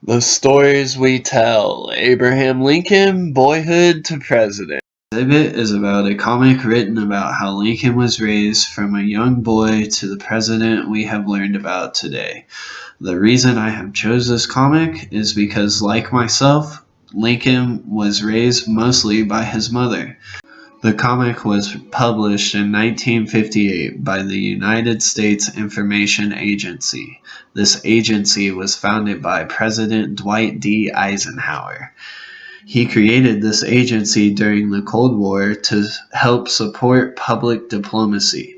The stories we tell. Abraham Lincoln, Boyhood to President. This exhibit is about a comic written about how Lincoln was raised from a young boy to the president we have learned about today. The reason I have chose this comic is because, like myself, Lincoln was raised mostly by his mother. The comic was published in 1958 by the United States Information Agency. This agency was founded by President Dwight D. Eisenhower. He created this agency during the Cold War to help support public diplomacy.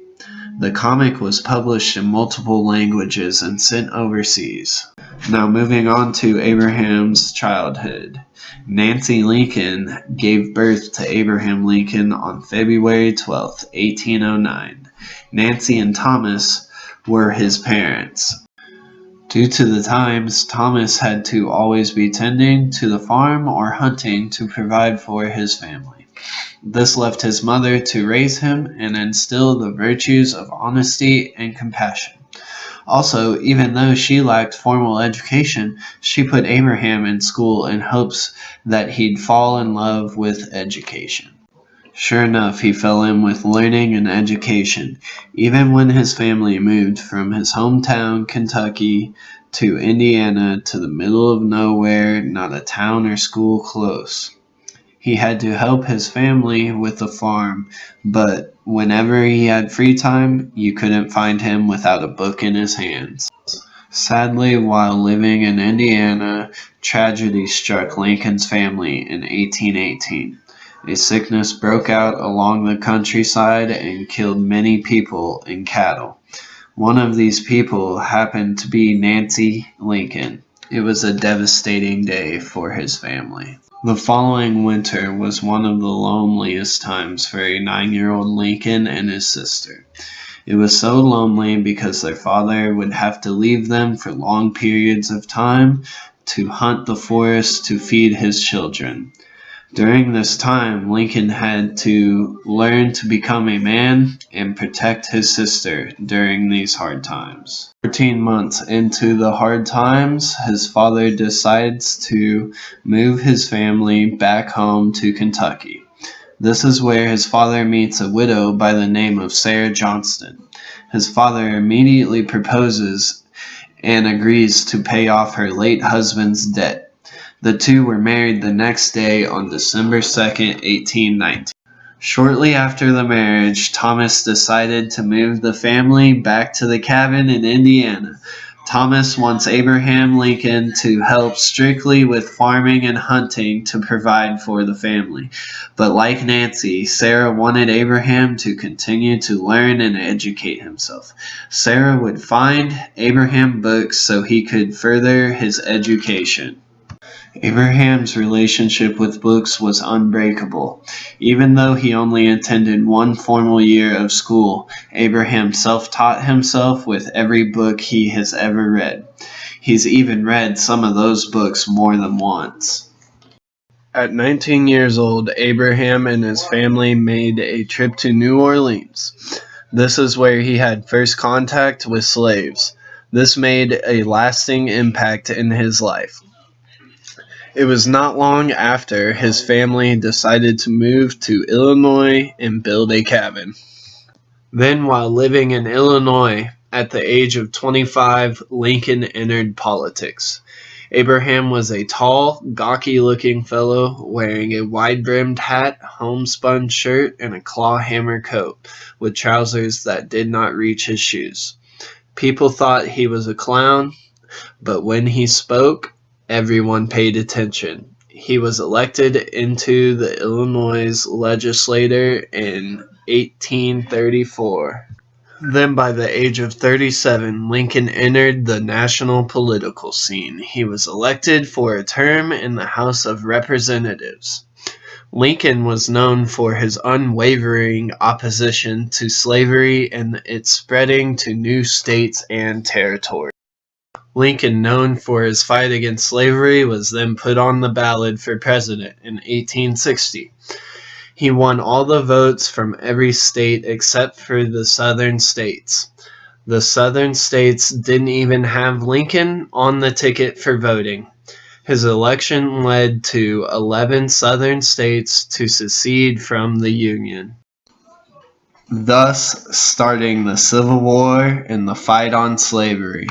The comic was published in multiple languages and sent overseas. Now moving on to Abraham's childhood. Nancy Lincoln gave birth to Abraham Lincoln on February 12, 1809. Nancy and Thomas were his parents. Due to the times, Thomas had to always be tending to the farm or hunting to provide for his family. This left his mother to raise him and instill the virtues of honesty and compassion. Also, even though she lacked formal education, she put Abraham in school in hopes that he'd fall in love with education. Sure enough, he fell in with learning and education, even when his family moved from his hometown, Kentucky, to Indiana, to the middle of nowhere, not a town or school close. He had to help his family with the farm, but whenever he had free time, you couldn't find him without a book in his hands. Sadly, while living in Indiana, tragedy struck Lincoln's family in 1818. A sickness broke out along the countryside and killed many people and cattle. One of these people happened to be Nancy Lincoln. It was a devastating day for his family. The following winter was one of the loneliest times for a 9-year-old Lincoln and his sister. It was so lonely because their father would have to leave them for long periods of time to hunt the forest to feed his children. During this time, Lincoln had to learn to become a man and protect his sister during these hard times. 14 months into the hard times, his father decides to move his family back home to Kentucky. This is where his father meets a widow by the name of Sarah Johnston. His father immediately proposes and agrees to pay off her late husband's debt. The two were married the next day on December 2nd, 1819. Shortly after the marriage, Thomas decided to move the family back to the cabin in Indiana. Thomas wants Abraham Lincoln to help strictly with farming and hunting to provide for the family. But like Nancy, Sarah wanted Abraham to continue to learn and educate himself. Sarah would find Abraham books so he could further his education. Abraham's relationship with books was unbreakable. Even though he only attended one formal year of school, Abraham self-taught himself with every book he has ever read. He's even read some of those books more than once. At 19 years old, Abraham and his family made a trip to New Orleans. This is where he had first contact with slaves. This made a lasting impact in his life. It was not long after his family decided to move to Illinois and build a cabin. Then, while living in Illinois, at the age of 25, Lincoln entered politics. Abraham was a tall, gawky-looking fellow wearing a wide-brimmed hat, homespun shirt, and a claw-hammer coat, with trousers that did not reach his shoes. People thought he was a clown, but when he spoke, everyone paid attention. He was elected into the Illinois legislature in 1834. Then by the age of 37, Lincoln entered the national political scene. He was elected for a term in the House of Representatives. Lincoln was known for his unwavering opposition to slavery and its spreading to new states and territories. Lincoln, known for his fight against slavery, was then put on the ballot for president in 1860. He won all the votes from every state except for the southern states. The southern states didn't even have Lincoln on the ticket for voting. His election led to 11 Southern states to secede from the Union, thus starting the Civil War and the fight on slavery.